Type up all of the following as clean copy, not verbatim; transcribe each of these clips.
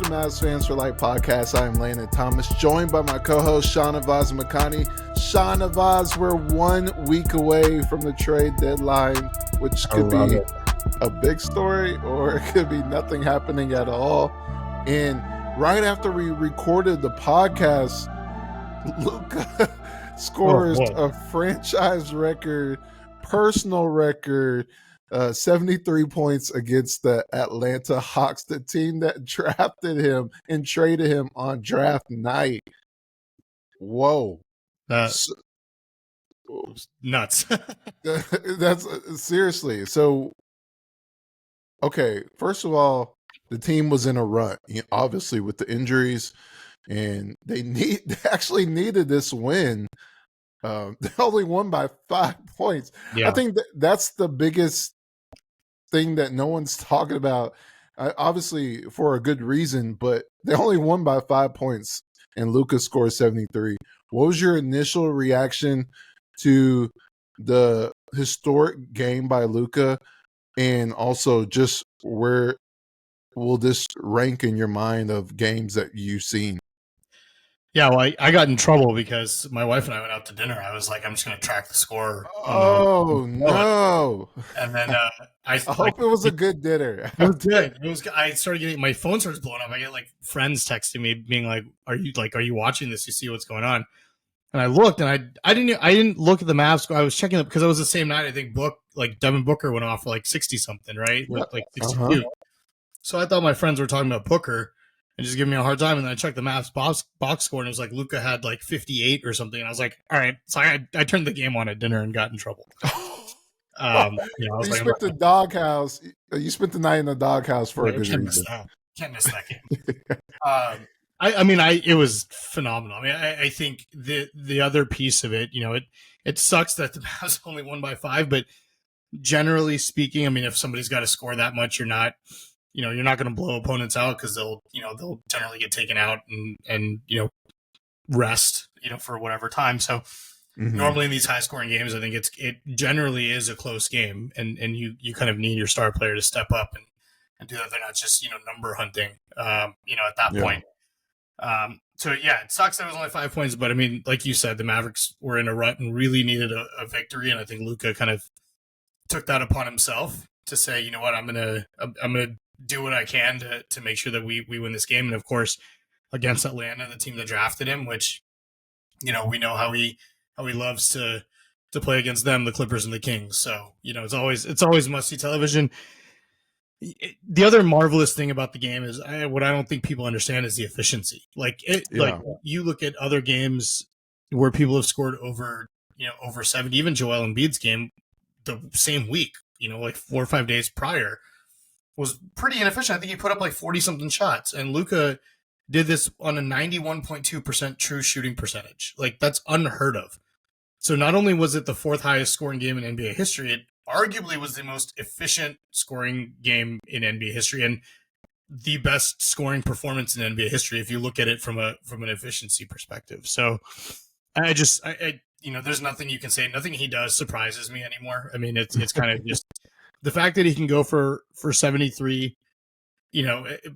the Mavs Fans for Life podcast. I am Landon Thomas, joined by my co-host Shahnavaz and Makhani. Shahnavaz, we're 1 week away from the trade deadline, which could be a big story or it could be nothing happening at all. And right after we recorded the podcast, Luka scores a franchise record, personal record, 73 points against the Atlanta Hawks, the team that drafted him and traded him on draft night. Whoa. Nuts. That's seriously. So, okay, first of all, the team was in a rut, obviously, with the injuries, and they actually needed this win. They only won by 5 points. Yeah. I think that's the biggest thing that no one's talking about, obviously for a good reason, but they only won by 5 points, and Luka scored 73. What was your initial reaction to the historic game by Luka, and also just where will this rank in your mind of games that you've seen? Yeah, well, I got in trouble because my wife and I went out to dinner. I was like, I'm just going to track the score. No. And then I hope it was a good dinner. It was good. I started getting, my phone starts blowing up. I get like friends texting me being like, are you watching this? You see what's going on? And I looked, and I didn't look at the Mavs score. I was checking it because it was the same night. I think Devin Booker went off for like 60 something, right? With like 62. Uh-huh. So I thought my friends were talking about Booker and just giving me a hard time. And then I checked the Mavs box score, and it was like Luka had like 58 or something. And I was like, all right. So I turned the game on at dinner and got in trouble. You spent the doghouse. You spent the night in the doghouse for a good reason. Can't miss that game. It was phenomenal. I mean, I think the other piece of it, it sucks that the Mavs only won by 5, but generally speaking, I mean, if somebody's got to score that much, you're not going to blow opponents out because they'll generally get taken out and rest, for whatever time. So normally in these high scoring games, I think it generally is a close game, and you kind of need your star player to step up and do that. They're not just, number hunting, at that point. So yeah, it sucks that it was only 5 points, but I mean, like you said, the Mavericks were in a rut and really needed a victory. And I think Luka kind of took that upon himself to say, you know what, I'm going to do what I can to make sure that we win this game. And of course, against Atlanta, the team that drafted him, which, we know how he loves to play against them, the Clippers and the Kings. So, it's always must-see television. The other marvelous thing about the game is what I don't think people understand is the efficiency. Like you look at other games where people have scored over 70, even Joel Embiid's game the same week, like 4 or 5 days prior, was pretty inefficient. I think he put up like 40 something shots, and Luka did this on a 91.2% true shooting percentage. Like, that's unheard of. So not only was it the 4th highest scoring game in NBA history, it arguably was the most efficient scoring game in NBA history and the best scoring performance in NBA history if you look at it from an efficiency perspective. So I there's nothing you can say. Nothing he does surprises me anymore. I mean, it's kind of just the fact that he can go for 73,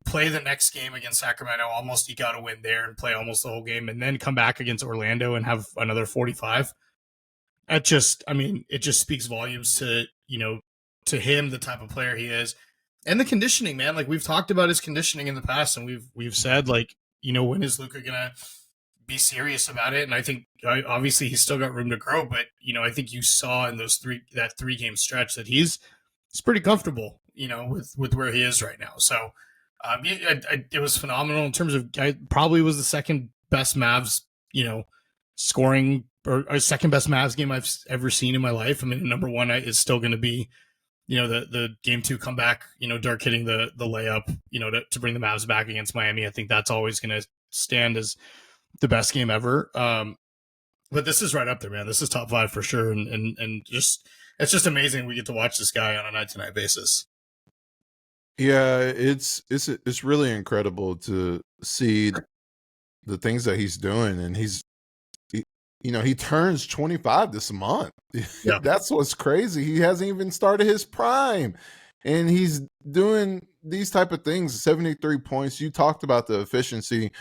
play the next game against Sacramento, almost eke out a win there and play almost the whole game, and then come back against Orlando and have another 45. It just speaks volumes to him, the type of player he is, and the conditioning, man. Like, we've talked about his conditioning in the past, and we've said, like, when is Luka gonna be serious about it? And I think obviously he's still got room to grow, but I think you saw in that 3 game stretch that he's pretty comfortable, with where he is right now. So it was phenomenal in terms of, I probably was the second best Mavs, scoring, or second best Mavs game I've ever seen in my life. I mean, number one is still going to be, the game 2 comeback, Dirk hitting the layup, to bring the Mavs back against Miami. I think that's always going to stand as the best game ever. But this is right up there, man. This is top 5 for sure. And just, it's just amazing we get to watch this guy on a night-to-night basis. Yeah, it's really incredible to see the things that he's doing, and he turns 25 this month. Yeah. That's what's crazy. He hasn't even started his prime. And he's doing these type of things, 73 points. You talked about the efficiency,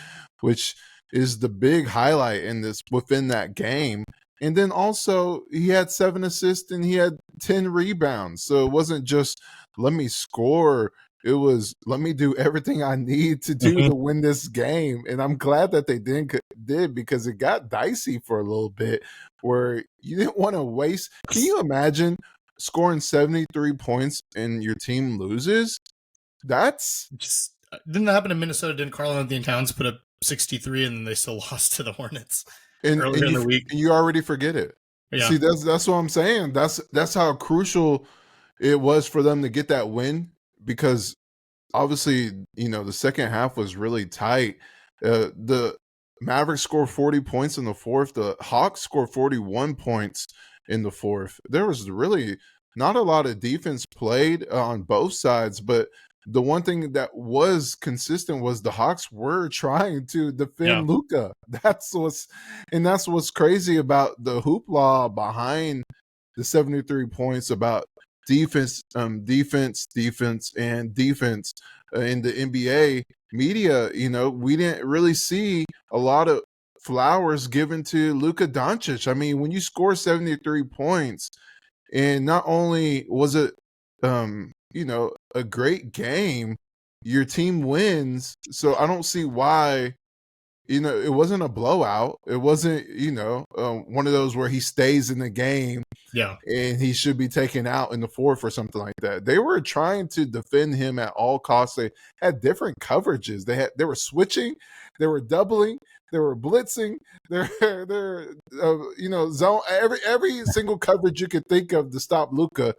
which is the big highlight in this within that game. And then also he had 7 assists and he had 10 rebounds. So it wasn't just let me score. It was let me do everything I need to do to win this game. And I'm glad that they did because it got dicey for a little bit where you didn't want to waste. Can you imagine scoring 73 points and your team loses? That's just didn't that happen in Minnesota? Didn't Karl-Anthony Towns put up 63 and then they still lost to the Hornets earlier in the week? and you already forget it. Yeah. See, that's what I'm saying. That's how crucial it was for them to get that win because obviously, the second half was really tight. The Mavericks scored 40 points in the fourth. The Hawks scored 41 points in the fourth. There was really not a lot of defense played on both sides, but the one thing that was consistent was the Hawks were trying to defend Luka. That's what's crazy about the hoopla behind the 73 points about defense, defense, and defense in the NBA media. We didn't really see a lot of flowers given to Luka Dončić. I mean, when you score 73 points, and not only was it, a great game, your team wins. So I don't see why. It wasn't a blowout. It wasn't, one of those where he stays in the game and he should be taken out in the fourth or something like that. They were trying to defend him at all costs. They had different coverages. They were switching, they were doubling, they were blitzing, they're zone every single coverage you could think of to stop Luka.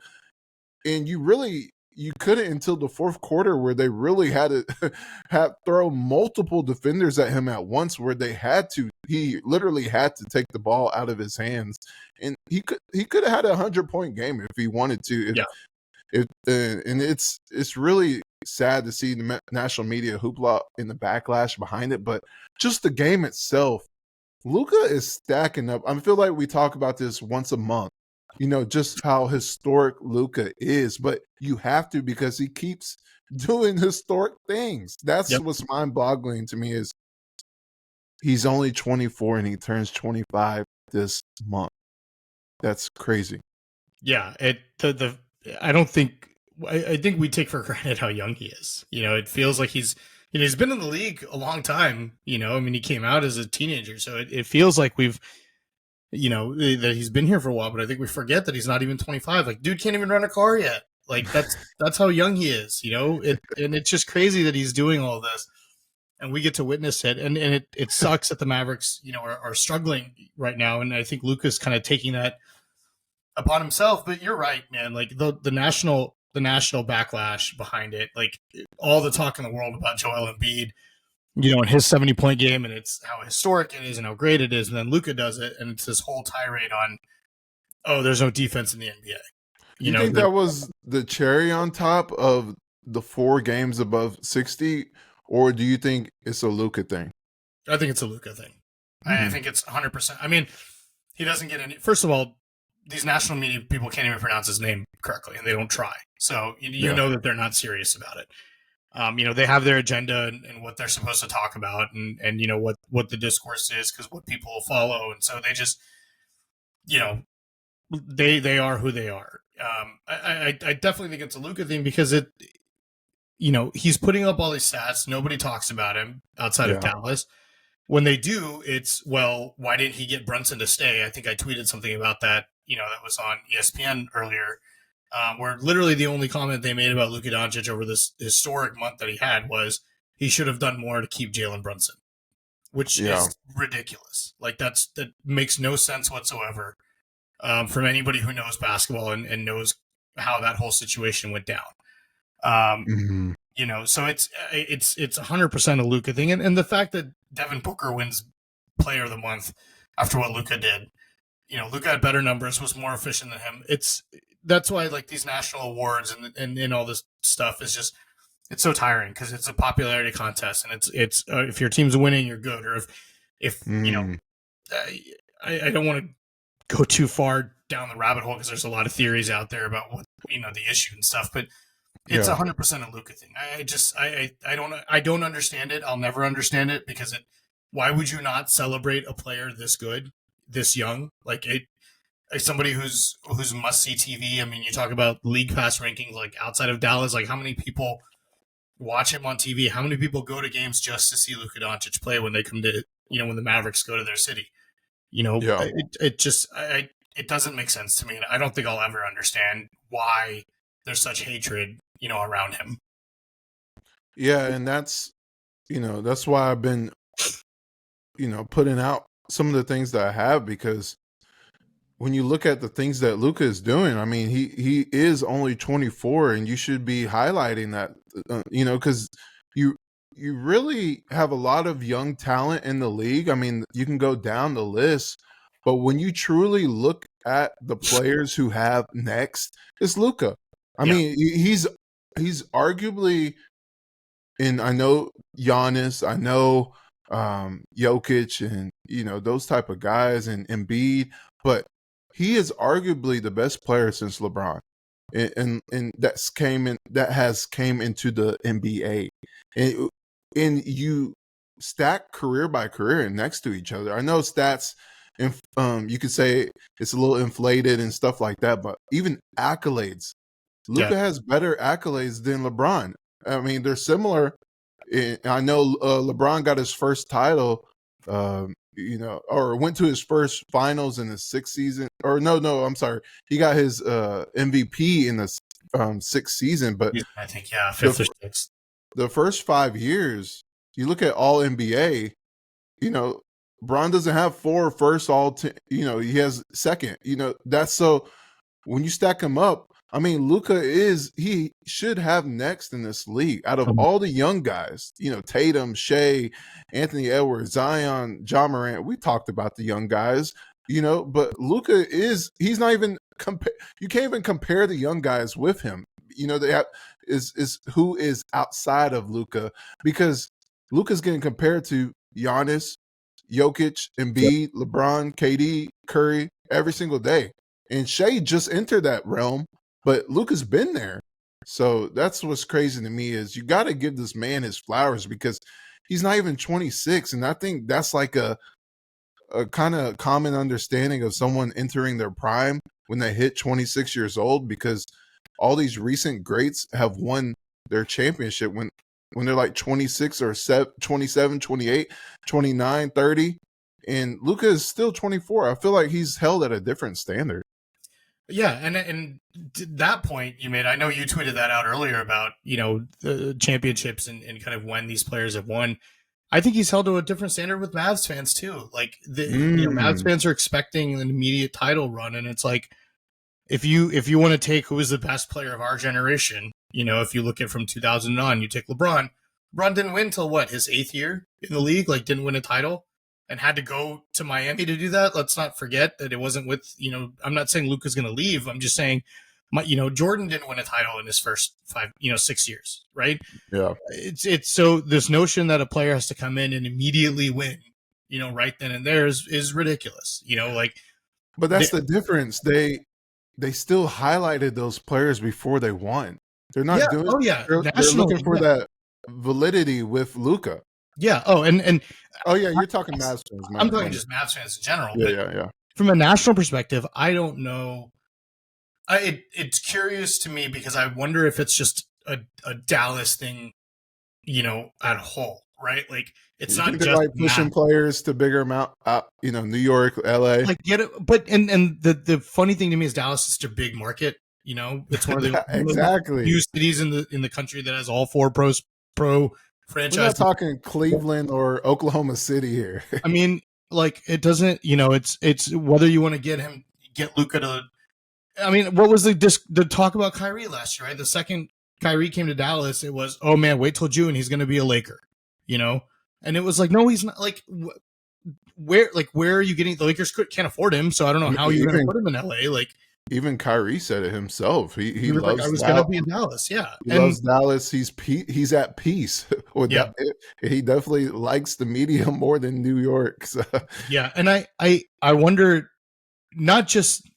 And you couldn't until the fourth quarter where they really had to throw multiple defenders at him at once where he literally had to take the ball out of his hands. And he could have had a 100-point game if he wanted to. And it's really sad to see the national media hoopla in the backlash behind it, but just the game itself, Luka is stacking up. I feel like we talk about this once a month, just how historic Luka is, but you have to because he keeps doing historic things. That's what's mind-boggling to me is he's only 24 and he turns 25 this month. That's crazy. Yeah, I think we take for granted how young he is. It feels like he's been in the league a long time. He came out as a teenager, so it feels like we've that he's been here for a while, but I think we forget that he's not even 25. Like, dude can't even run a car yet. Like, that's how young he is, and it's just crazy that he's doing all this and we get to witness it. And it sucks that the Mavericks, are struggling right now. And I think Luka's kind of taking that upon himself, but you're right, man. Like the national backlash behind it, like all the talk in the world about Joel Embiid, in his 70-point game, and it's how historic it is and how great it is. And then Luka does it, and it's this whole tirade on, there's no defense in the NBA. You think that was the cherry on top of the 4 games above 60, or do you think it's a Luka thing? I think it's a Luka thing. Mm-hmm. I think it's 100%. I mean, he doesn't get any. First of all, these national media people can't even pronounce his name correctly, and they don't try. So you know that they're not serious about it. They have their agenda and what they're supposed to talk about and what the discourse is because what people will follow. And so they just, they are who they are. I definitely think it's a Luka thing because he's putting up all these stats. Nobody talks about him outside of Dallas. When they do, it's, well, why didn't he get Brunson to stay? I think I tweeted something about that, that was on ESPN earlier. Where literally the only comment they made about Luka Dončić over this historic month that he had was he should have done more to keep Jalen Brunson, which is ridiculous. Like that makes no sense whatsoever from anybody who knows basketball and knows how that whole situation went down. So it's 100% a Luka thing, and the fact that Devin Booker wins Player of the Month after what Luka did. Luka had better numbers, was more efficient than him. That's why like these national awards and all this stuff is just, it's so tiring because it's a popularity contest and it's if your team's winning, you're good. Or if I don't want to go too far down the rabbit hole because there's a lot of theories out there about what, the issue and stuff, but It's 100% a Luka thing. I don't understand it. I'll never understand it because why would you not celebrate a player this good, this young? Like somebody who's must see TV. I mean, you talk about league pass rankings, like outside of Dallas, like how many people watch him on TV? How many people go to games just to see Luka Dončić play when they come to, when the Mavericks go to their city? It doesn't make sense to me. And I don't think I'll ever understand why there's such hatred, around him. Yeah. And that's why I've been, putting out some of the things that I have, because when you look at the things that Luka is doing, I mean, he is only 24, and you should be highlighting that, because you really have a lot of young talent in the league. I mean, you can go down the list, but when you truly look at the players who have next, it's Luka. I mean, he's arguably, and I know Giannis, I know Jokic, and those type of guys, and Embiid, but he is arguably the best player since LeBron, and that has came into the NBA, and you stack career by career next to each other. I know stats, you could say it's a little inflated and stuff like that, but even accolades, Luka has better accolades than LeBron. I mean, they're similar. I know LeBron got his first title, or went to his first finals in the sixth season. Or no, I'm sorry. He got his MVP in the sixth season. But I think, fifth or sixth. The first 5 years, you look at all NBA, Bron doesn't have first he has second. That's so when you stack him up, I mean, Luka he should have next in this league out of all the young guys, Tatum, Shea, Anthony Edwards, Zion, John Morant. We talked about the young guys, but Luka he's not even you can't even compare the young guys with him. They have is who is outside of Luka, because Luka's getting compared to Giannis, Jokic, Embiid, LeBron, KD, Curry every single day. And Shea just entered that realm, but Luka's been there. So that's what's crazy to me, is you got to give this man his flowers, because he's not even 26. And I think that's like a kind of common understanding of someone entering their prime when they hit 26 years old, because all these recent greats have won their championship when they're like 26 or 27, 28, 29, 30. And Luka is still 24. I feel like he's held at a different standard. Yeah, and that point you made, I know you tweeted that out earlier about, the championships and kind of when these players have won. I think he's held to a different standard with Mavs fans too. Like Mavs fans are expecting an immediate title run, and it's like, if you want to take who is the best player of our generation, if you look at from 2000 on, you take LeBron. LeBron didn't win till his 8th year in the league, didn't win a title, and had to go to Miami to do that. Let's not forget that it wasn't with, I'm not saying Luka's going to leave. I'm just saying, Jordan didn't win a title in his first 6 years, right? Yeah. It's so this notion that a player has to come in and immediately win, right then and there is ridiculous, But that's the difference. They still highlighted those players before they won. They're not doing. Oh yeah, they're looking for that validity with Luka. Yeah. Oh, and oh yeah, you're talking Mavs fans. I'm talking just Mavs fans in general. Yeah. From a national perspective, I don't know. It's curious to me, because I wonder if it's just a Dallas thing, at whole, right? Like it's not just like pushing players to bigger amount, New York, LA. I get it, but and the funny thing to me is Dallas is such a big market. It's one of the exactly few cities in the country that has all 4 pro franchise. We're not talking Cleveland or Oklahoma City here. I mean, it doesn't, it's whether you want to get Luka to. I mean, what was the talk about Kyrie last year, right? The second Kyrie came to Dallas, it was, oh man, wait till June, he's going to be a Laker, and it was like, no, he's not. Where are you getting? The Lakers can't afford him, so I don't know how you're going to put him in LA. Even Kyrie said it himself. He loves. I was going to be in Dallas. Yeah, he loves Dallas. He's at peace with that. He definitely likes the media more than New York. So. Yeah, and I wonder, not just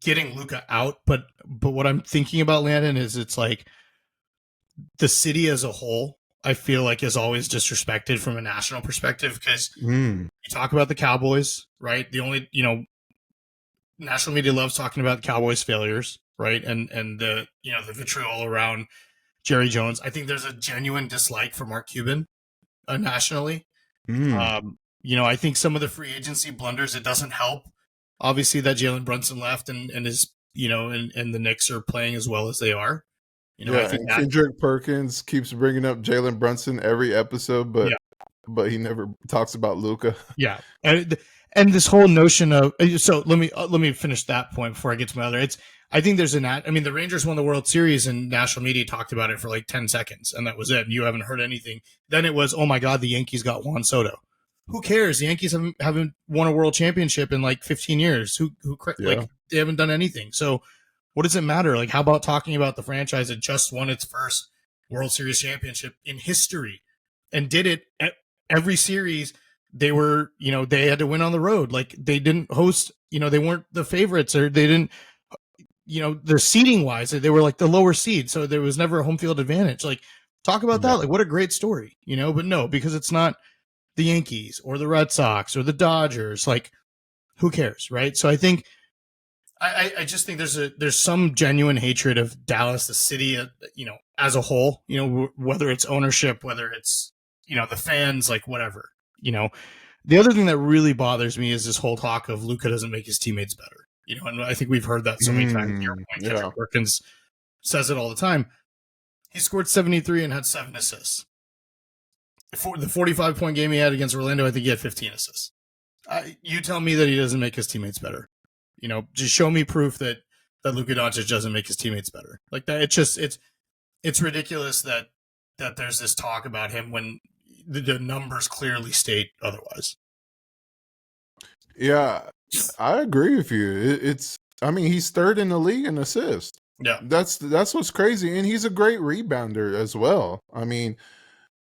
getting Luka out, but what I'm thinking about, Landon, is it's like, the city as a whole, I feel like, is always disrespected from a national perspective because you talk about the Cowboys, right? The only, national media loves talking about Cowboys failures, right? And the, the vitriol around Jerry Jones. I think there's a genuine dislike for Mark Cuban nationally. I think some of the free agency blunders, it doesn't help. Obviously, that Jalen Brunson left and is, and the Knicks are playing as well as they are. I think and that Kendrick Perkins keeps bringing up Jalen Brunson every episode, but he never talks about Luka. Yeah, and this whole notion of so let me finish that point before I get to my other. I think there's the Rangers won the World Series and national media talked about it for like 10 seconds and that was it. And you haven't heard anything. Then it was, oh my God, the Yankees got Juan Soto. Who cares? The Yankees haven't won a World Championship in like 15 years. Like they haven't done anything. So what does it matter? Like, how about talking about the franchise that just won its first World Series championship in history and did it at every series? They were, they had to win on the road. Like they didn't host, they weren't the favorites or they didn't, their seeding wise, they were like the lower seed. So there was never a home field advantage. Like talk about that. Like what a great story, but no, because it's not the Yankees or the Red Sox or the Dodgers. Like who cares? Right. So I think, I just think there's some genuine hatred of Dallas, the city, as a whole, whether it's ownership, whether it's, the fans, like whatever, the other thing that really bothers me is this whole talk of Luka doesn't make his teammates better, and I think we've heard that so many times. Kendrick Perkins says it all the time. He scored 73 and had 7 assists. For the 45-point game he had against Orlando, I think he had 15 assists. You tell me that he doesn't make his teammates better. Just show me proof that Luka Dončić doesn't make his teammates better. Like that, it's ridiculous that there's this talk about him when the numbers clearly state otherwise. Yeah, I agree with you. He's third in the league in assists. Yeah, that's what's crazy, and he's a great rebounder as well. I mean,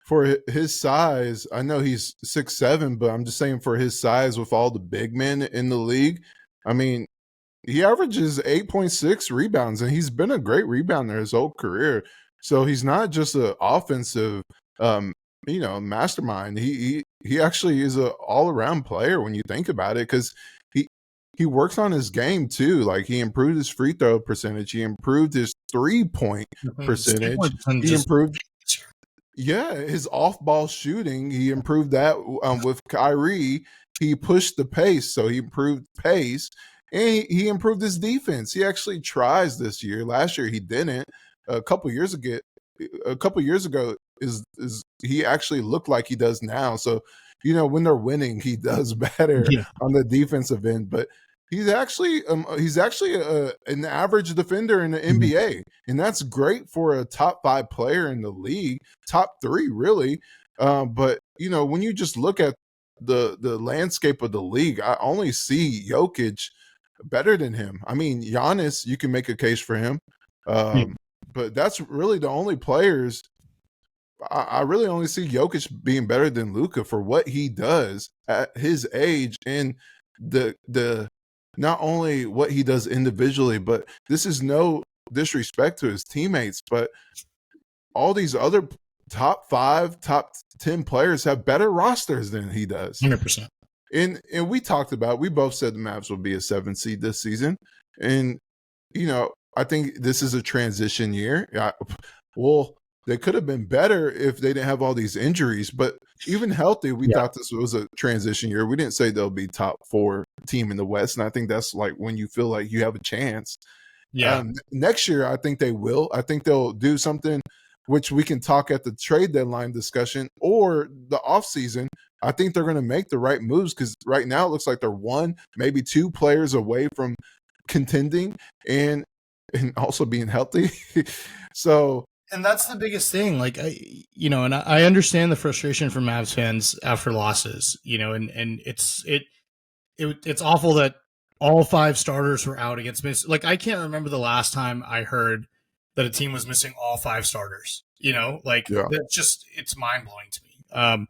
for his size, I know he's 6'7", but I'm just saying for his size with all the big men in the league, I mean, he averages 8.6 rebounds, and he's been a great rebounder his whole career. So he's not just an offensive, mastermind. He actually is an all-around player when you think about it, because he works on his game too. Like he improved his free throw percentage, he improved his 3-point percentage, he improved. Yeah, his off-ball shooting, he improved that with Kyrie. He pushed the pace, so he improved pace, and he improved his defense. He actually tries this year. Last year he didn't. A couple years ago, is he actually looked like he does now. So, when they're winning, he does better on the defensive end. But he's actually an average defender in the NBA, and that's great for a top 5 player in the league, top 3 really. But when you just look at the landscape of the league, I only see Jokic better than him. I mean, Giannis, you can make a case for him, but that's really the only players. I really only see Jokic being better than Luka for what he does at his age, and the not only what he does individually, but this is no disrespect to his teammates, but all these other top 5, top 10 players have better rosters than he does. 100%. And we talked about, we both said the Mavs will be a 7 seed this season. And, I think this is a transition year. They could have been better if they didn't have all these injuries, but even healthy, we thought this was a transition year. We didn't say they'll be top 4 team in the West. And I think that's like when you feel like you have a chance. Yeah. Next year, I think they will. I think they'll do something which we can talk at the trade deadline discussion or the offseason. I think they're going to make the right moves, because right now it looks like they're 1, maybe 2 players away from contending and also being healthy. So, and that's the biggest thing. Like, and I understand the frustration from Mavs fans after losses, and it's awful that all 5 starters were out against Like, I can't remember the last time I heard that a team was missing all 5 starters, it's mind blowing to me.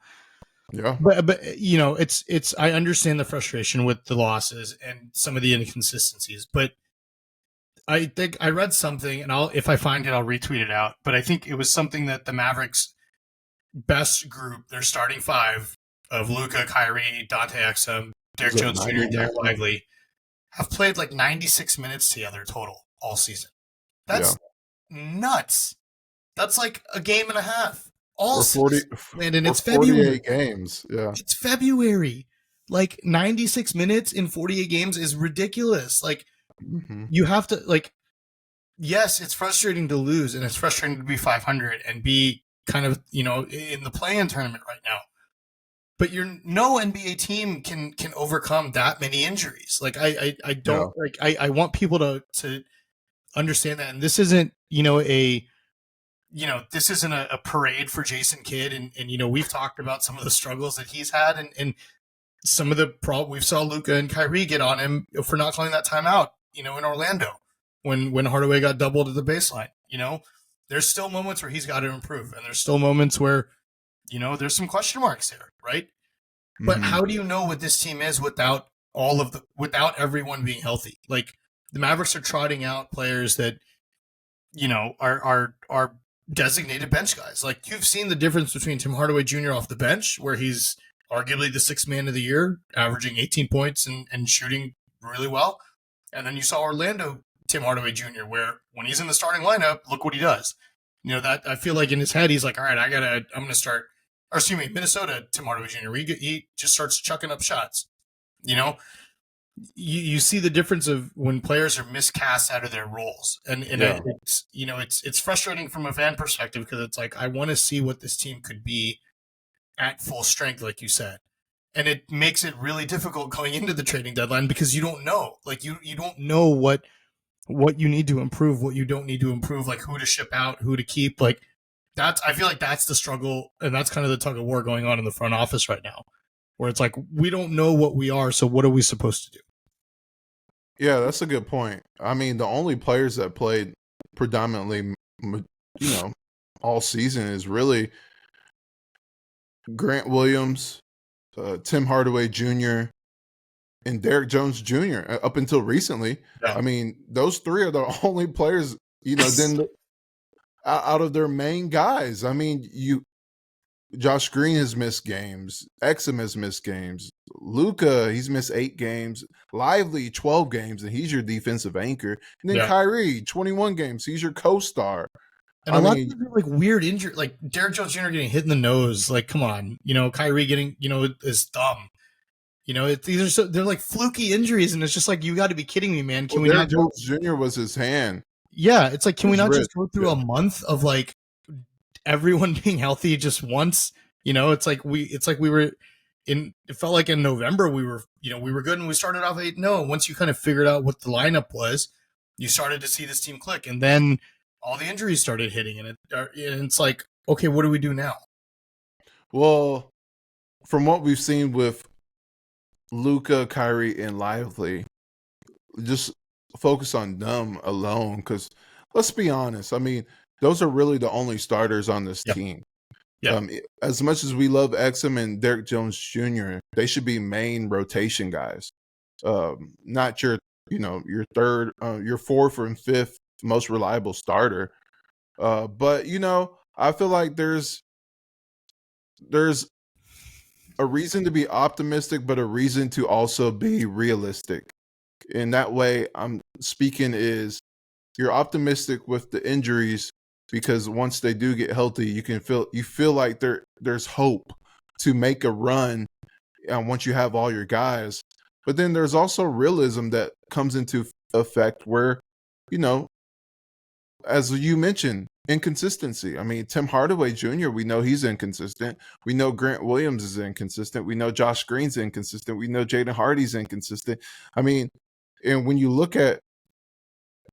But it's I understand the frustration with the losses and some of the inconsistencies, but I think I read something, and if I find it, I'll retweet it out. But I think it was something that the Mavericks' best group, their starting five of Luka, Kyrie, Dante Exum, Derek Was it Jones Jr., 90 and Derek now? Lively, have played like 96 minutes together total all season. That's nuts. That's like a game and a half all Or 40 season, Landon. or It's February. 48 games. Yeah. It's February. Like 96 minutes in 48 games is ridiculous. Like Mm-hmm. you have to like. Yes, it's frustrating to lose, and it's frustrating to be 500 and be kind of in the play-in tournament right now. But no NBA team can overcome that many injuries. Like I don't I want people to understand that, and this isn't this isn't a parade for Jason Kidd, and we've talked about some of the struggles that he's had, and some of the problems we saw Luka and Kyrie get on him for not calling that timeout, in Orlando when Hardaway got doubled at the baseline. There's still moments where he's got to improve, and there's still moments where there's some question marks there, right? Mm-hmm. But how do you know what this team is without everyone being healthy? Like the Mavericks are trotting out players that are designated bench guys. Like you've seen the difference between Tim Hardaway Jr. off the bench, where he's arguably the sixth man of the year, averaging 18 points and shooting really well. And then you saw Orlando Tim Hardaway Jr., where when he's in the starting lineup, look what he does. That I feel like in his head, he's like, all right, I'm going to start, or excuse me, Minnesota Tim Hardaway Jr., he just starts chucking up shots. You see the difference of when players are miscast out of their roles, and it's frustrating from a fan perspective, because it's like I want to see what this team could be at full strength, like you said, and it makes it really difficult going into the trading deadline, because you don't know, like you don't know what you need to improve, what you don't need to improve, like who to ship out, who to keep. Like I feel like that's the struggle, and that's kind of the tug of war going on in the front office right now, where it's like we don't know what we are, so what are we supposed to do? Yeah, that's a good point. I mean, the only players that played predominantly, all season is really Grant Williams, Tim Hardaway Jr., and Derek Jones Jr. Up until recently. Yeah. I mean, those three are the only players, then out of their main guys. I mean, Josh Green has missed games. Exum has missed games. Luka, he's missed 8 games. Lively, 12 games, and he's your defensive anchor. And then Kyrie, 21 games. He's your co-star. And a lot of like weird injury, like Derek Jones Jr. getting hit in the nose. Like, come on, Kyrie getting, his thumb. They're like fluky injuries, and it's just like, you got to be kidding me, man. Can we Derek not? Jones Jr. was his hand. Yeah, it's like, can we not just go through a month of like everyone being healthy just once? It's like we were in. It felt like in November we were good, and we started off 8-0. Once you kind of figured out what the lineup was, you started to see this team click, and then all the injuries started hitting, and it's like, okay, what do we do now? Well, from what we've seen with Luka, Kyrie, and Lively, just focus on them alone, because let's be honest, I mean, those are really the only starters on this team. Yeah. As much as we love Exum and Derek Jones Jr., they should be main rotation guys, not your third, your fourth and fifth most reliable starter. But I feel like there's a reason to be optimistic, but a reason to also be realistic. In that way, I'm speaking is you're optimistic with the injuries, because once they do get healthy, you feel like there's hope to make a run once you have all your guys. But then there's also realism that comes into effect where, as you mentioned, inconsistency. I mean, Tim Hardaway Jr., we know he's inconsistent. We know Grant Williams is inconsistent. We know Josh Green's inconsistent. We know Jaden Hardy's inconsistent. I mean, and when you look at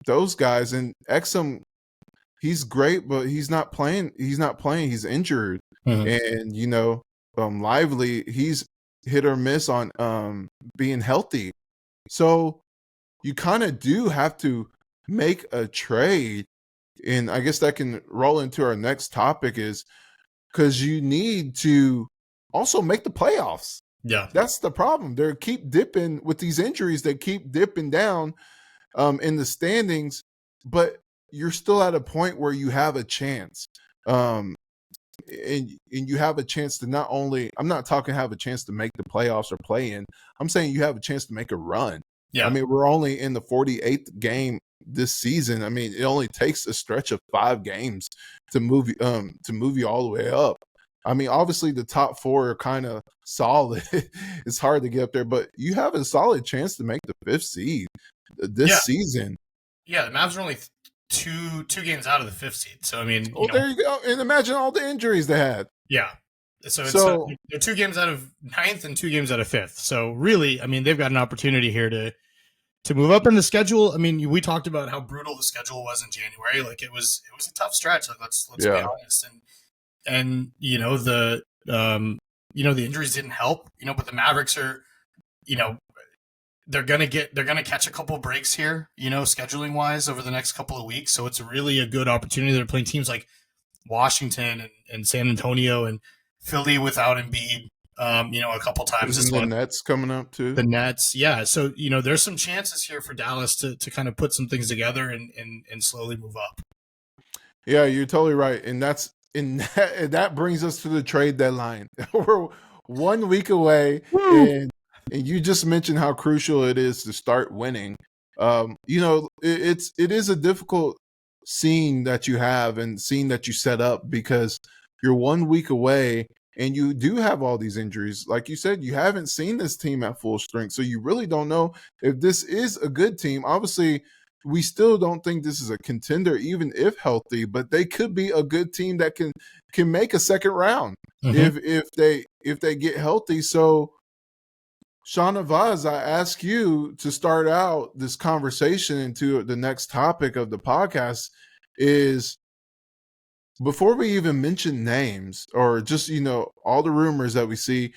those guys, and Exum, he's great, but he's not playing. He's injured. Mm-hmm. And, Lively, he's hit or miss on being healthy. So you kind of do have to make a trade. And I guess that can roll into our next topic, is because you need to also make the playoffs. Yeah. That's the problem. They keep dipping with these injuries. They keep dipping down. in the standings, but you're still at a point where you have a chance. And you have a chance to not only, I'm not talking have a chance to make the playoffs or play in, I'm saying you have a chance to make a run. Yeah. I mean, we're only in the 48th game this season. I mean, it only takes a stretch of 5 games to move you all the way up. I mean, obviously the top 4 are kind of solid. It's hard to get up there, but you have a solid chance to make the 5th seed this season. Yeah, the Mavs are only two games out of the 5th seed. So I mean, there you go. And imagine all the injuries they had. Yeah. So they're 2 games out of 9th and 2 games out of 5th. So really, I mean, they've got an opportunity here to move up in the schedule. I mean, we talked about how brutal the schedule was in January. Like it was a tough stretch. Like let's be honest. And the injuries didn't help. But the Mavericks are, they're gonna catch a couple breaks here. Scheduling wise over the next couple of weeks. So it's really a good opportunity. They're playing teams like Washington and San Antonio and Philly without Embiid. A couple times. Isn't the Nets coming up too? The Nets, yeah. So there's some chances here for Dallas to kind of put some things together and slowly move up. Yeah, you're totally right, and that brings us to the trade deadline. We're 1 week away, and you just mentioned how crucial it is to start winning. It is a difficult scene that you have and scene that you set up because you're 1 week away and you do have all these injuries. Like you said, you haven't seen this team at full strength, so you really don't know if this is a good team. Obviously, we still don't think this is a contender, even if healthy, but they could be a good team that can make a second round if they get healthy. So, Shahnavaz, I ask you to start out this conversation into the next topic of the podcast is, before we even mention names or just, all the rumors that we see,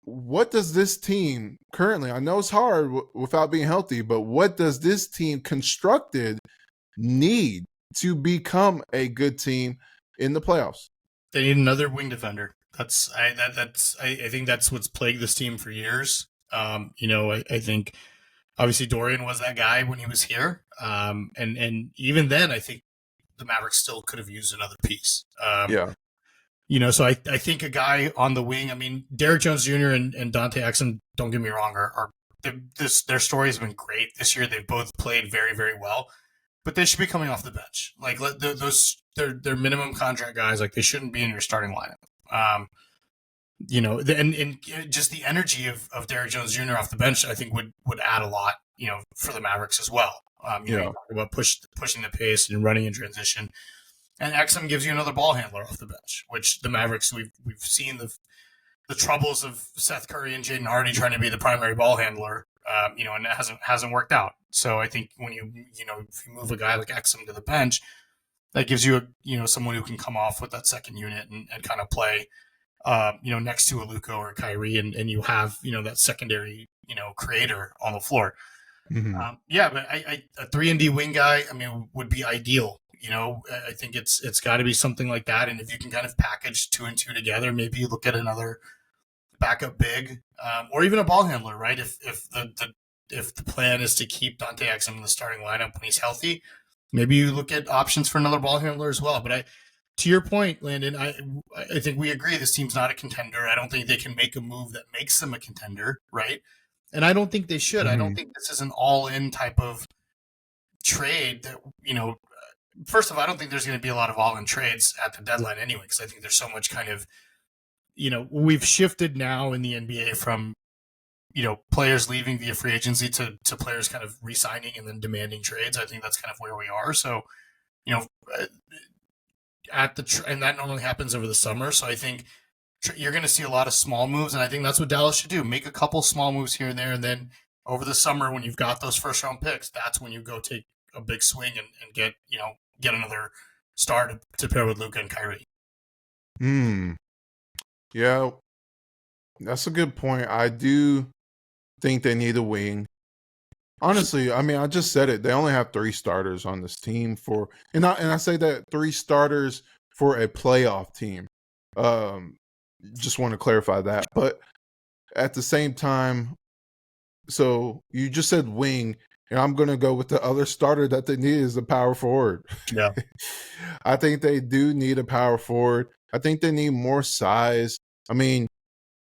what does this team currently, I know it's hard without being healthy, but what does this team constructed need to become a good team in the playoffs? They need another wing defender. I think that's what's plagued this team for years. I think obviously Dorian was that guy when he was here. And even then, I think the Mavericks still could have used another piece. So I think a guy on the wing, I mean, Derrick Jones Jr. and Dante Exum, don't get me wrong, their story has been great this year. They've both played very, very well, but they should be coming off the bench. Like they're minimum contract guys. Like they shouldn't be in your starting lineup. And just the energy of Derrick Jones Jr. off the bench, I think would add a lot, for the Mavericks as well. You talk about pushing the pace and running in transition. And Exum gives you another ball handler off the bench, which the Mavericks, we've seen the troubles of Seth Curry and Jaden Hardy trying to be the primary ball handler, and it hasn't worked out. So I think when if you move a guy like Exum to the bench, that gives you someone who can come off with that second unit and kind of play, next to a Luka or a Kyrie, and you have that secondary creator on the floor. Mm-hmm. But a 3-and-D wing guy, I mean, would be ideal. I think it's got to be something like that. And if you can kind of package 2 and 2 together, maybe you look at another backup big, or even a ball handler, right? If the plan is to keep Dante Exum in the starting lineup when he's healthy, maybe you look at options for another ball handler as well. But to your point, Landon, I think we agree this team's not a contender. I don't think they can make a move that makes them a contender, right? And I don't think they should. I don't think this is an all-in type of trade that, first of all, I don't think there's going to be a lot of all-in trades at the deadline anyway, because I think there's so much kind of, we've shifted now in the NBA from, players leaving via free agency to players kind of re-signing and then demanding trades. I think that's kind of where we are. So, and that normally happens over the summer. So I think you're going to see a lot of small moves, and I think that's what Dallas should do. Make a couple small moves here and there, and then over the summer when you've got those first-round picks, that's when you go take a big swing and get another star to pair with Luka and Kyrie. Yeah, that's a good point. I do think they need a wing. Honestly, I mean, I just said it. They only have 3 starters on this team and I say that 3 starters for a playoff team. Just want to clarify that. But at the same time, So you just said wing, and I'm going to go with the other starter that they need is a power forward. Yeah. I think they do need a power forward. I think they need more size. I mean,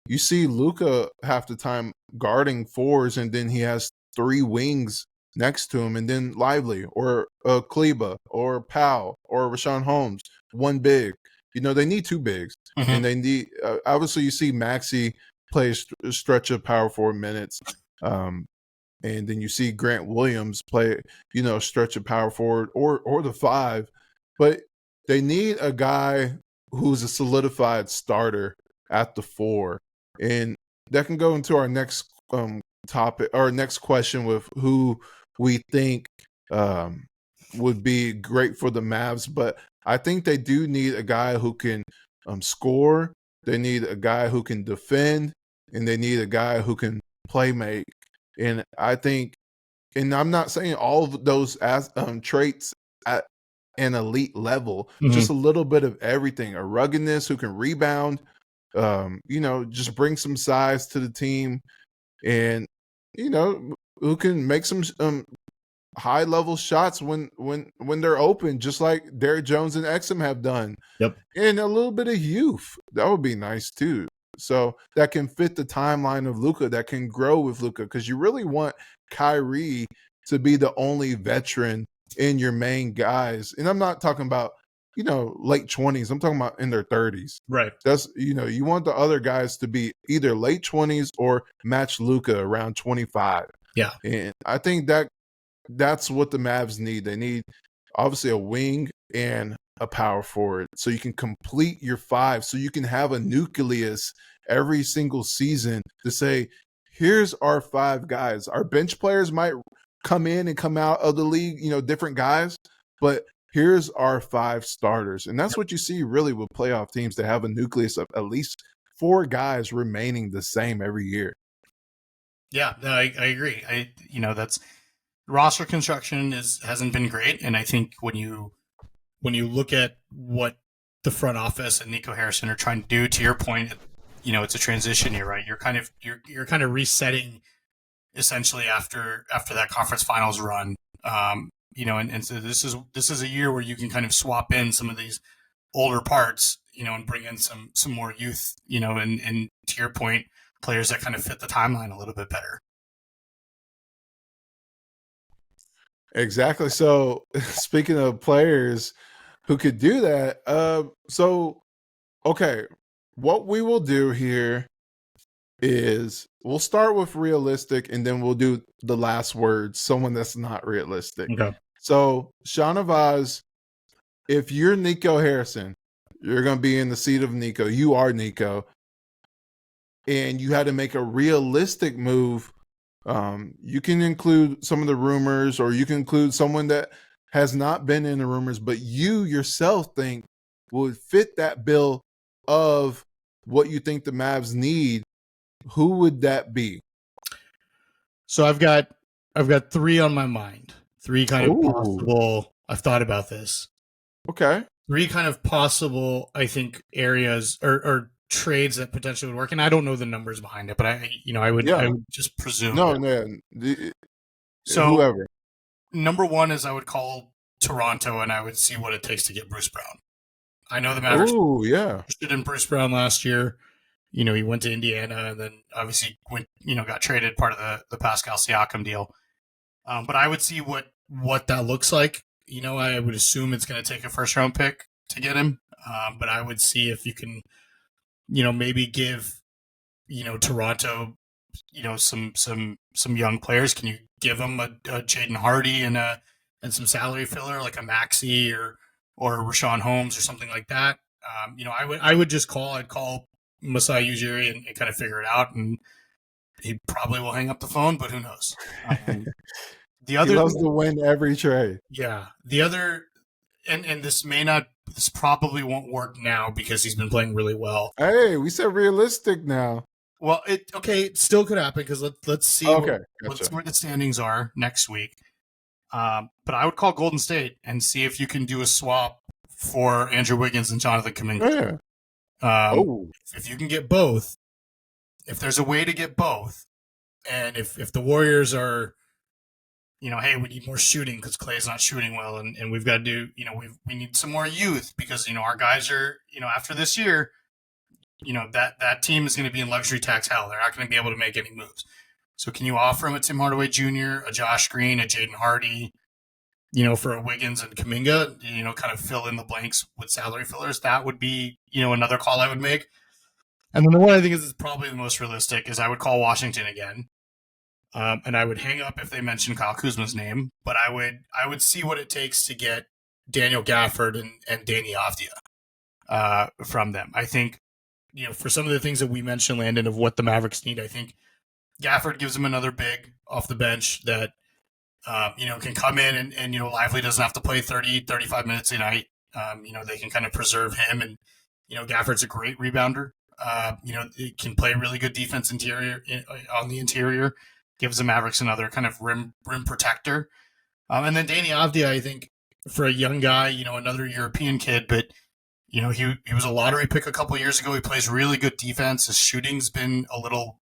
you see Luka half the time guarding fours, and then he has three wings next to him, and then Lively or Kleba or Powell or Rashawn Holmes, one big. They need two bigs, and they need obviously you see Maxey play a stretch of power forward minutes, and then you see Grant Williams play stretch of power forward or the five, but they need a guy who's a solidified starter at the four. And that can go into our next topic or next question with who we think would be great for the Mavs. But I think they do need a guy who can score. They need a guy who can defend, and they need a guy who can play make. And I think, and I'm not saying all of those traits at an elite level, just a little bit of everything. A ruggedness who can rebound, just bring some size to the team, and who can make some high level shots when they're open, just like Derrick Jones and Exum have done. Yep. And a little bit of youth that would be nice too. So that can fit the timeline of Luka, that can grow with Luka, because you really want Kyrie to be the only veteran in your main guys. And I'm not talking about late 20s. I'm talking about in their 30s. Right. That's you want the other guys to be either late 20s or match Luka around 25. Yeah. And I think that's what the Mavs need. They need obviously a wing and a power forward, so you can complete your five, so you can have a nucleus every single season to say, here's our five guys. Our bench players might come in and come out of the league, different guys, but here's our five starters. And that's what you see really with playoff teams, that have a nucleus of at least four guys remaining the same every year. Yeah, no, I agree. That's roster construction hasn't been great, and I think when you look at what the front office and Nico Harrison are trying to do, to your point, it's a transition year, right? You're kind of resetting essentially after that conference finals run. And so this is a year where you can kind of swap in some of these older parts, and bring in some more youth, and to your point, players that kind of fit the timeline a little bit better. Exactly. So speaking of players who could do that, okay, what we will do here is we'll start with realistic, and then we'll do the last word, someone that's not realistic. Okay. So Shahnavaz, if you're Nico Harrison, you're going to be in the seat of Nico. You are Nico. And you had to make a realistic move. You can include some of the rumors, or you can include someone that has not been in the rumors, but you yourself think would fit that bill of what you think the Mavs need. Who would that be? So I've got three on my mind. Three kind of possible. I've thought about this. Okay. Three kind of possible, I think, areas or trades that potentially would work. And I don't know the numbers behind it, but I would just presume. No. So whoever. Number one is I would call Toronto, and I would see what it takes to get Bruce Brown. I know the Mavericks interested in Bruce Brown last year. He went to Indiana, and then obviously got traded, part of the Pascal Siakam deal. But I would see what that looks like. I would assume it's going to take a first round pick to get him. But I would see if you can, maybe give, Toronto, some young players. Can you give them a Jaden Hardy and some salary filler like a Maxey or Rashawn Holmes or something like that? I'd call Masai Ujiri and kind of figure it out, and he probably will hang up the phone, but who knows? He loves to win every trade. Yeah. The other, and this probably won't work now because he's been playing really well. Hey, we said realistic now. Well, it still could happen, because let's see where the standings are next week. But I would call Golden State and see if you can do a swap for Andrew Wiggins and Jonathan Kuminga. Yeah. If you can get both, if there's a way to get both, And if the Warriors are, hey, we need more shooting because Clay's not shooting well, and we've got to do, we need some more youth because our guys are, after this year, that team is going to be in luxury tax hell. They're not going to be able to make any moves. So can you offer him a Tim Hardaway Jr., a Josh Green, a Jaden Hardy, for a Wiggins and Kuminga, kind of fill in the blanks with salary fillers? That would be, another call I would make. And then the one I think is probably the most realistic is I would call Washington again. And I would hang up if they mention Kyle Kuzma's name, but I would see what it takes to get Daniel Gafford and Danny Avdija from them. I think, for some of the things that we mentioned, Landon, of what the Mavericks need, I think Gafford gives them another big off the bench that, can come in and Lively doesn't have to play 30, 35 minutes a night. They can kind of preserve him, and, Gafford's a great rebounder. It can play really good defense on the interior, gives the Mavericks another kind of rim protector. And then Danny Avdija, I think, for a young guy, another European kid, but he was a lottery pick a couple years ago. He plays really good defense. His shooting's been a little,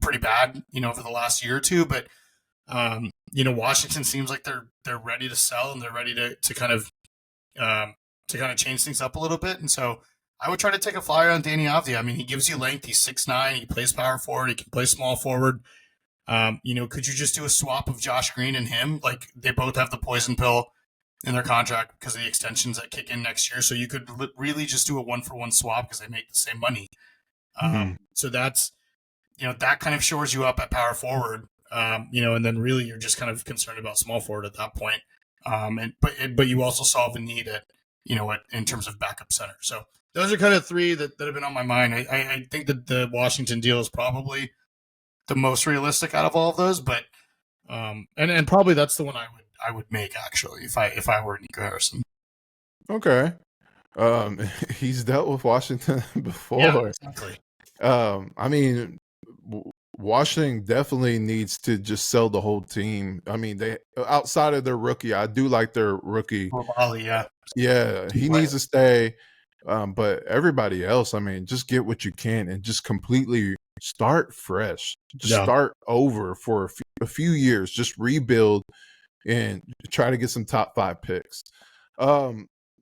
pretty bad, over the last year or two. But Washington seems like they're ready to sell, and they're ready to kind of change things up a little bit. And so I would try to take a flyer on Danny Avdija. I mean, he gives you length. He's 6'9". He plays power forward. He can play small forward. Could you just do a swap of Josh Green and him? Like, they both have the poison pill in their contract because of the extensions that kick in next year. So you could really just do a 1-for-1 swap because they make the same money. So that's, that kind of shores you up at power forward. And then really you're just kind of concerned about small forward at that point. But you also solve a need at, in terms of backup center. So those are kind of three that have been on my mind. I think that the Washington deal is probably the most realistic out of all of those, but and probably that's the one I would make, actually, if I were Nico Harrison. Okay. He's dealt with Washington before. Yeah, exactly. I mean, Washington definitely needs to just sell the whole team. I mean, they outside of their rookie, I do like their rookie. Yeah, he needs to stay. But everybody else, I mean, just get what you can and just completely start fresh. Just start over for a few years. Just rebuild and try to get some top 5 picks.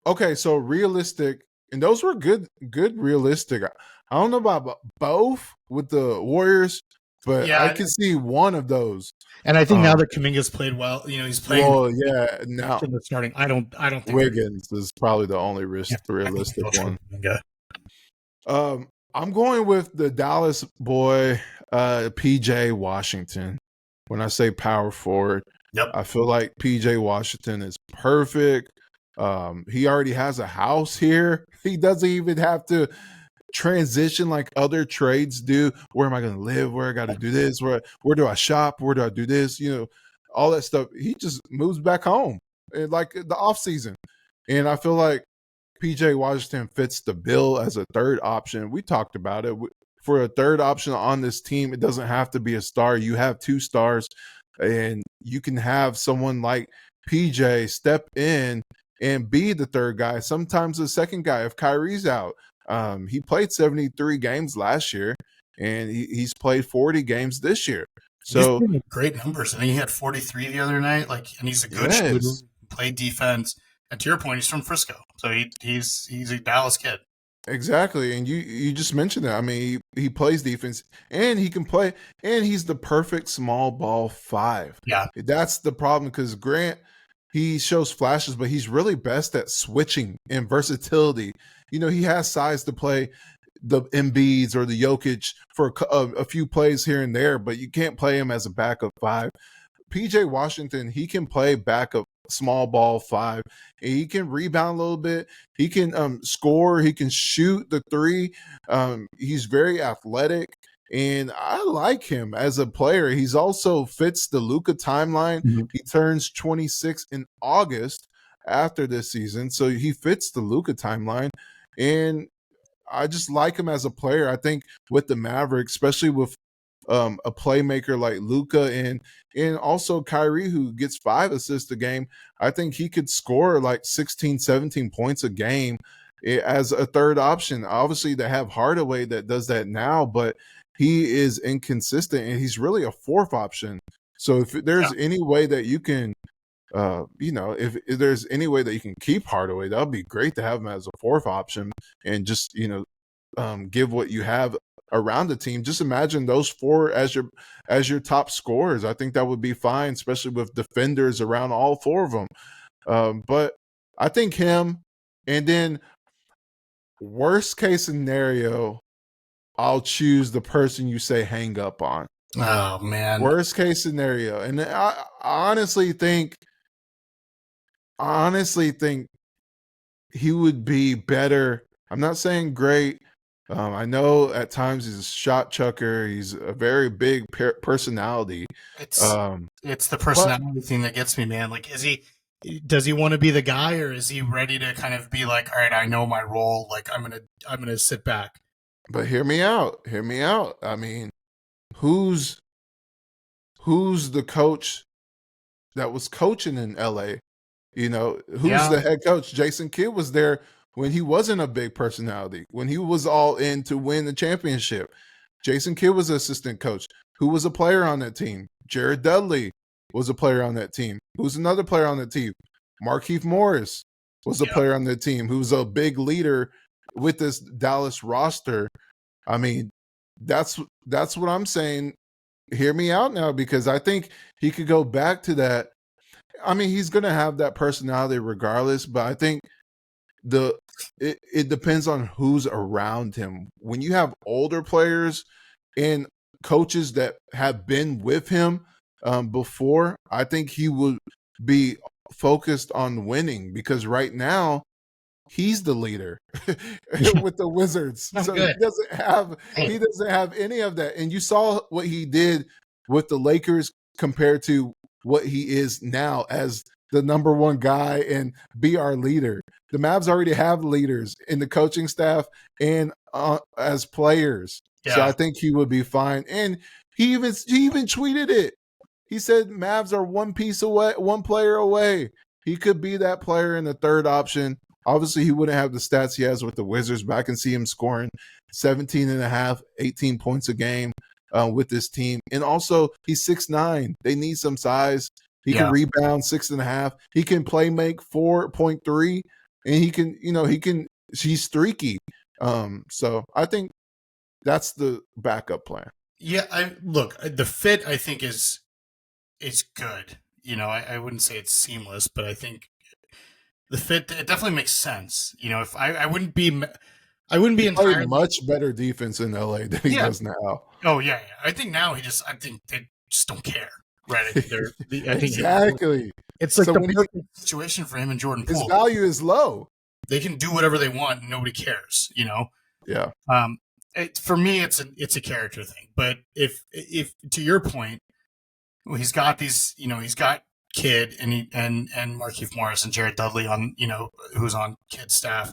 Okay, so realistic, and those were good realistic. I don't know about both with the Warriors, but I can see one of those. And I think now that Kuminga's played well, he's playing. Well, yeah, now from the starting. I don't think Wiggins is probably the only realistic one. I'm going with the Dallas boy, PJ Washington. When I say power forward, I feel like PJ Washington is perfect. He already has a house here. He doesn't even have to transition like other trades do. Where am I going to live? Where I got to do this? Where do I shop? Where do I do this? All that stuff. He just moves back home, like the off season. And I feel like PJ Washington fits the bill as a third option. We talked about it. For a third option on this team, it doesn't have to be a star. You have 2 stars, and you can have someone like PJ step in and be the third guy, sometimes the second guy if Kyrie's out. He played 73 games last year, and he's played 40 games this year. So he's great numbers. I think he had 43 the other night. And he's a good shooter, played defense. And to your point, he's from Frisco, so he's a Dallas kid. Exactly, and you just mentioned that. I mean, he plays defense, and he can play, and he's the perfect small ball 5. Yeah, that's the problem because Grant, he shows flashes, but he's really best at switching and versatility. He has size to play the Embiids or the Jokic for a few plays here and there, but you can't play him as a backup 5. PJ Washington, he can play backup small ball 5. He can rebound a little bit. He can score. He can shoot the 3. He's very athletic, and I like him as a player. He's also fits the Luka timeline. Mm-hmm. He turns 26 in August after this season, so he fits the Luka timeline, and I just like him as a player. I think with the Mavericks, especially with a playmaker like Luka and also Kyrie, who gets 5 assists a game, I think he could score like 16, 17 points a game as a third option. Obviously, they have Hardaway that does that now, but he is inconsistent and he's really a fourth option. So if there's any way that you can, if there's any way that you can keep Hardaway, that would be great to have him as a fourth option and just, give what you have around the team. Just imagine those four as your top scorers. I think that would be fine, especially with defenders around all four of them. But I think him, and then worst case scenario, I'll choose the person you say hang up on. Oh man. Worst case scenario. And I honestly think he would be better. I'm not saying great. I know at times he's a shot chucker. He's a very big personality. It's the personality thing that gets me, man. Like, does he want to be the guy, or is he ready to kind of be like, all right, I know my role. Like, I'm gonna sit back. But hear me out. I mean, who's the coach that was coaching in LA? Who's the head coach? Jason Kidd was there when he wasn't a big personality, when he was all in to win the championship. Jason Kidd was the assistant coach. Who was a player on that team? Jared Dudley was a player on that team. Who's another player on that team? Markieff Morris was a player on that team who's a big leader with this Dallas roster. I mean, that's what I'm saying. Hear me out now, because I think he could go back to that. I mean, he's going to have that personality regardless, but I think it depends on who's around him. When you have older players and coaches that have been with him before, I think he would be focused on winning, because right now he's the leader with the Wizards. So he doesn't have any of that. And you saw what he did with the Lakers compared to what he is now as the number one guy and be our leader. The Mavs already have leaders in the coaching staff and as players. Yeah. So I think he would be fine. And he even tweeted it. He said Mavs are one player away. He could be that player in the third option. Obviously, he wouldn't have the stats he has with the Wizards, but I can see him scoring 17 and a half, 18 points a game with this team. And also, he's 6'9". They need some size. He can rebound 6.5. He can play make 4.3. And he's streaky. So I think that's the backup plan. Yeah, the fit I think is good. I wouldn't say it's seamless, but I think the fit, it definitely makes sense. If I wouldn't be entirely much better defense in LA than he does now. Oh yeah. I think now I think they just don't care. Right. I think exactly. It's like the perfect situation for him and Jordan Poole. His value is low. They can do whatever they want and nobody cares, Yeah. For me it's a character thing. But if to your point, he's got these, he's got Kidd and Markieff Morris and Jared Dudley on, who's on Kidd's staff.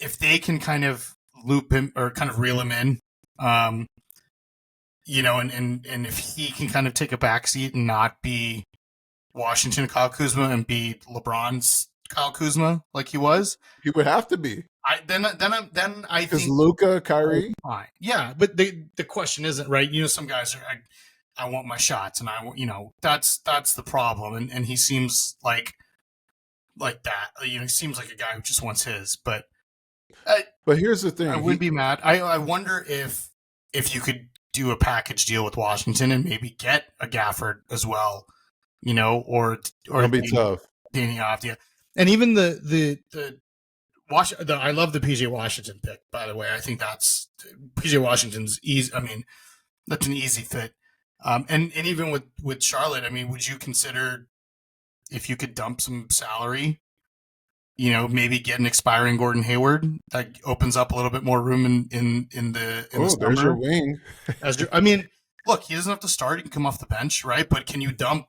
If they can kind of loop him or kind of reel him in, and if he can kind of take a backseat and not be Washington Kyle Kuzma and be LeBron's Kyle Kuzma like he was, he would have to be. Then I think Luka, Kyrie, fine. Yeah, but the question isn't right. Some guys are. I want my shots, and I want that's the problem, and he seems like that. He seems like a guy who just wants his. But here's the thing: I wouldn't be mad. I wonder if you could do a package deal with Washington and maybe get a Gafford as well, or it'll be tough. Danny off, yeah. And even the I love the PJ Washington pick, by the way. I think that's PJ Washington's easy. I mean, that's an easy fit. And even with Charlotte, I mean, would you consider if you could dump some salary, maybe get an expiring Gordon Hayward that opens up a little bit more room in the there's your wing. I mean, look, he doesn't have to start; he can come off the bench, right? But can you dump,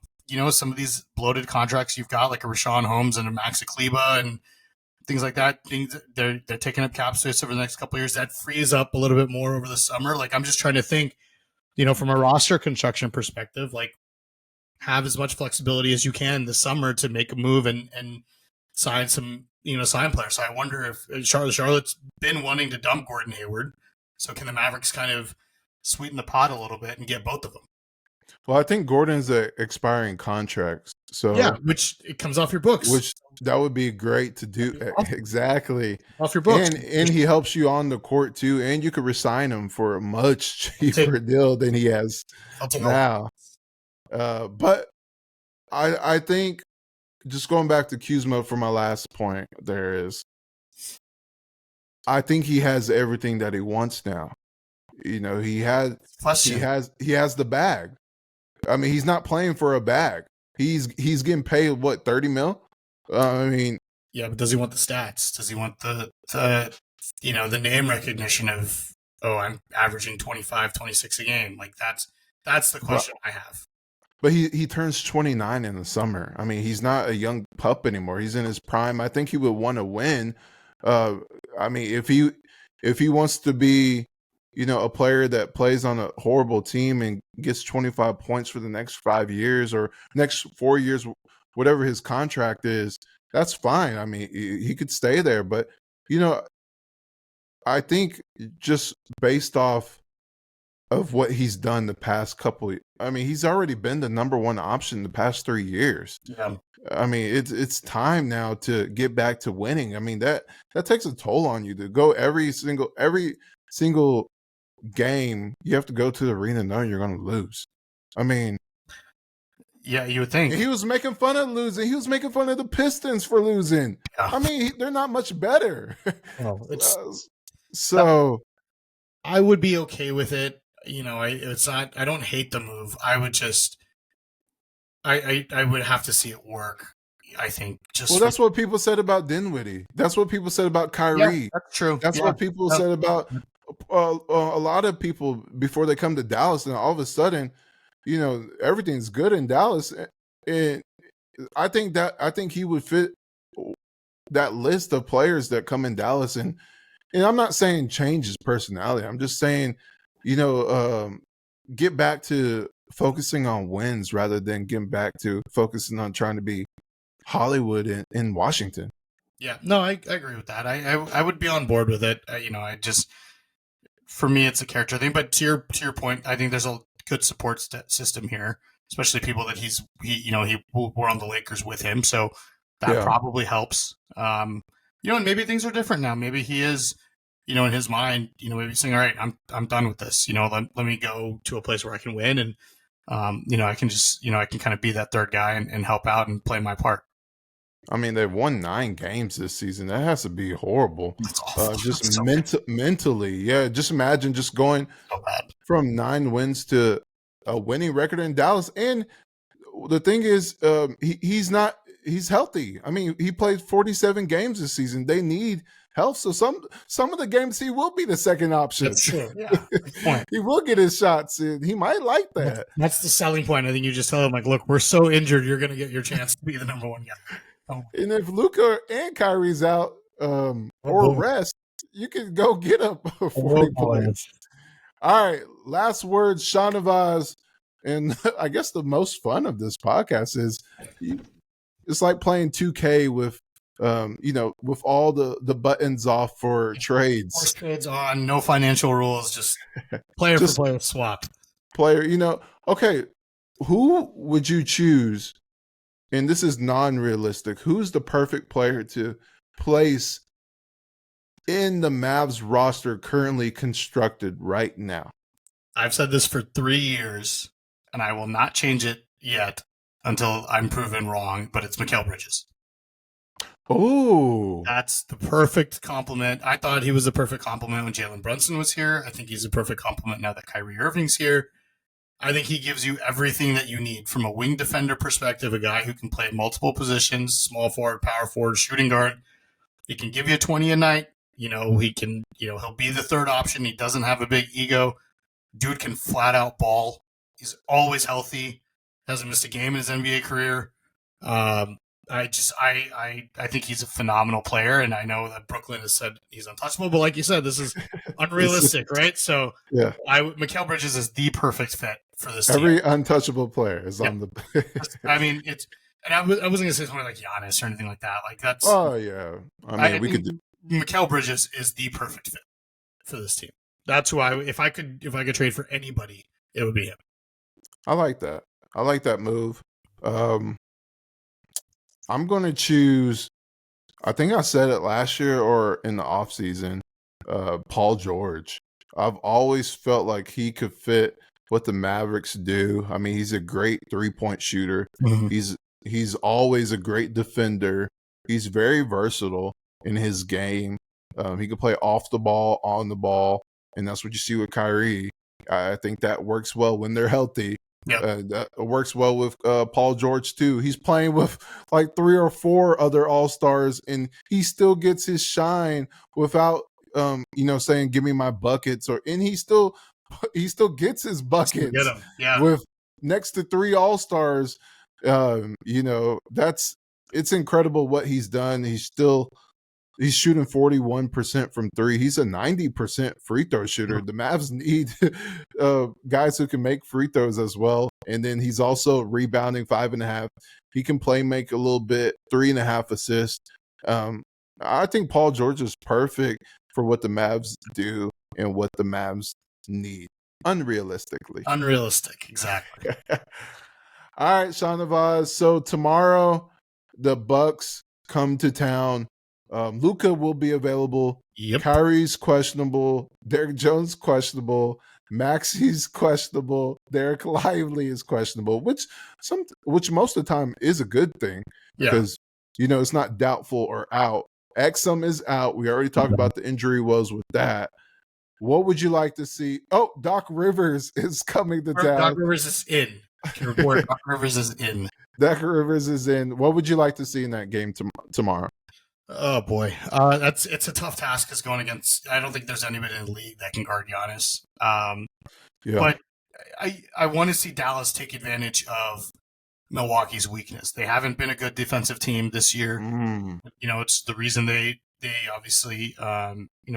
some of these bloated contracts you've got, like a Rashawn Holmes and a Maxi Kleber and things like that? Things they're taking up cap space over the next couple of years. That frees up a little bit more over the summer. Like, I'm just trying to think, from a roster construction perspective, like, have as much flexibility as you can this summer to make a move and sign some, sign players. So I wonder if Charlotte's been wanting to dump Gordon Hayward. So can the Mavericks kind of sweeten the pot a little bit and get both of them. Well, I think Gordon's expiring contracts, so yeah, which it comes off your books. Which that would be great to do. Awesome. Exactly. Off your books. And he helps you on the court too, and you could resign him for a much cheaper deal than he has now. But I think, just going back to Kuzma for my last point, I think he has everything that he wants now. You know, he has the bag. I mean, he's not playing for a bag. He's getting paid what, 30 mil? I mean, yeah, but does he want the stats? Does he want the name recognition of, oh, I'm averaging 25, 26 a game? Like that's the question I have. But he turns 29 in the summer. I mean, he's not a young pup anymore. He's in his prime. I think he would want to win. I mean, if he wants to be, you know, a player that plays on a horrible team and gets 25 points for the next 5 years or next 4 years, whatever his contract is, that's fine. I mean, he could stay there. But, you know, I think just based off of what he's done the past couple, I mean, he's already been the number one option the past 3 years. Yeah. I mean, it's time now to get back to winning. I mean, that takes a toll on you to go every single game. You have to go to the arena knowing you're going to lose. I mean, yeah, you would think. He was making fun of losing. He was making fun of the Pistons for losing. Yeah. I mean, they're not much better. Well, so I would be okay with it. You know, it's not. I don't hate the move. I would just. I would have to see it work. I think that's what people said about Dinwiddie. That's what people said about Kyrie. Yeah, that's true. That's what people said about a lot of people before they come to Dallas, and all of a sudden, you know, everything's good in Dallas. And I think he would fit that list of players that come in Dallas. And I'm not saying change his personality. I'm just saying, you know, get back to focusing on wins rather than getting back to focusing on trying to be Hollywood in Washington. Yeah, no, I agree with that. I would be on board with it. You know, for me, it's a character thing. But to your point, I think there's a good support system here, especially people that he were on the Lakers with him, so that probably helps. You know, and maybe things are different now. Maybe he is, you know, in his mind, you know, maybe saying, all right, I'm done with this. You know, let me go to a place where I can win, and you know, I can just, you know, I can kind of be that third guy and help out and play my part. I mean, they've won 9 games this season. That has to be horrible. That's awful. Just mentally. Yeah, just imagine just going from 9 wins to a winning record in Dallas. And the thing is, he's healthy. I mean, he played 47 games this season. They need health. So some of the games he will be the second option. That's true. Yeah. He will get his shots in. He might like that. That's the selling point. I think you just tell him, like, look, we're so injured, you're going to get your chance to be the number one guy. Oh. And if Luka and Kyrie's out or rest, you can go get up 40 points. All right, last words, Shahnavaz. And I guess the most fun of this podcast is it's like playing 2K with you know, with all the buttons off for trades. Force trades on, no financial rules, just player for player swap. Player, you know, okay, who would you choose? And this is non-realistic. Who's the perfect player to place in the Mavs roster currently constructed right now? I've said this for 3 years, and I will not change it yet until I'm proven wrong, but it's Mikal Bridges. Oh, that's the perfect compliment. I thought he was the perfect compliment when Jalen Brunson was here. I think he's a perfect compliment now that Kyrie Irving's here. I think he gives you everything that you need from a wing defender perspective, a guy who can play multiple positions, small forward, power forward, shooting guard. He can give you 20 a night. You know, he can, you know, he'll be the third option. He doesn't have a big ego. Dude can flat out ball. He's always healthy. Hasn't missed a game in his NBA career. I think he's a phenomenal player, and I know that Brooklyn has said he's untouchable, but like you said, this is unrealistic, right? So yeah, Mikal Bridges is the perfect fit for this team. Every untouchable player is on the. I mean, I wasn't going to say something like Giannis or anything like that. Like that's. Oh yeah, I mean, we could. Mikal Bridges is the perfect fit for this team. That's who if I could trade for anybody, it would be him. I like that. I like that move. I'm going to choose. I think I said it last year or in the offseason, Paul George. I've always felt like he could fit what the Mavericks do. I mean, he's a great 3-point shooter. Mm-hmm. He's always a great defender. He's very versatile in his game. He can play off the ball, on the ball, and that's what you see with Kyrie. I think that works well when they're healthy. Yep. That works well with Paul George too. He's playing with like 3 or 4 other All-Stars, and he still gets his shine without saying give me my buckets, and he still gets his buckets Get him. Yeah. with next to 3 All-Stars. It's incredible what he's done. He's shooting 41% from 3. He's a 90% free throw shooter. The Mavs need guys who can make free throws as well. And then he's also rebounding 5.5. He can make a little bit, 3.5 assists. I think Paul George is perfect for what the Mavs do and what the Mavs need. Unrealistic, exactly. All right, Shahnavaz. So tomorrow, the Bucks come to town. Luka will be available. Yep. Kyrie's questionable. Derek Jones questionable. Maxi's questionable. Derek Lively is questionable, which most of the time is a good thing because it's not doubtful or out. Exum is out. We already talked about the injury woes with that. What would you like to see? Oh, Doc Rivers is coming to town. Doc Rivers is in. I can report Doc Rivers is in. Doc Rivers is in. What would you like to see in that game tomorrow? Oh boy, it's a tough task because going against, I don't think there's anybody in the league that can guard Giannis. But I want to see Dallas take advantage of Milwaukee's weakness. They haven't been a good defensive team this year. It's the reason they obviously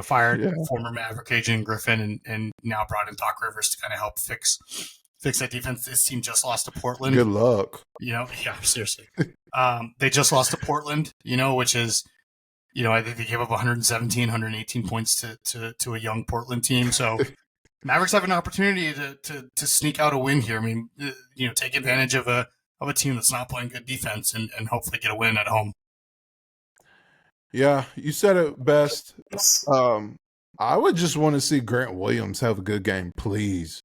fired former Maverick agent Griffin and now brought in Doc Rivers to kind of help fix that defense. This team just lost to Portland. Good luck. Seriously. They just lost to Portland, which is, I think they gave up 117, 118 points to a young Portland team. So Mavericks have an opportunity to sneak out a win here. I mean, take advantage of a team that's not playing good defense and hopefully get a win at home. Yeah, you said it best. I would just want to see Grant Williams have a good game, please.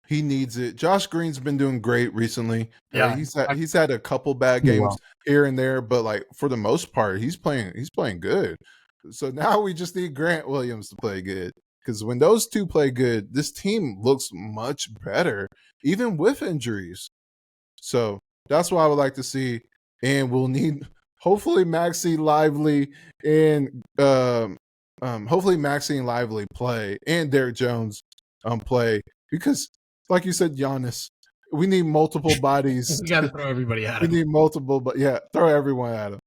He needs it. Josh Green's been doing great recently. Yeah, he's had a couple bad games here and there, but like for the most part, he's playing good. So now we just need Grant Williams to play good, because when those two play good, this team looks much better, even with injuries. So that's what I would like to see, and we'll need hopefully Maxi Lively and play, and Derek Jones play, because like you said, Giannis, we need multiple bodies. We got to throw everybody at him. We need multiple, but throw everyone at him.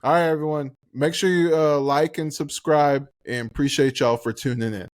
All right, everyone. Make sure you like and subscribe, and appreciate y'all for tuning in.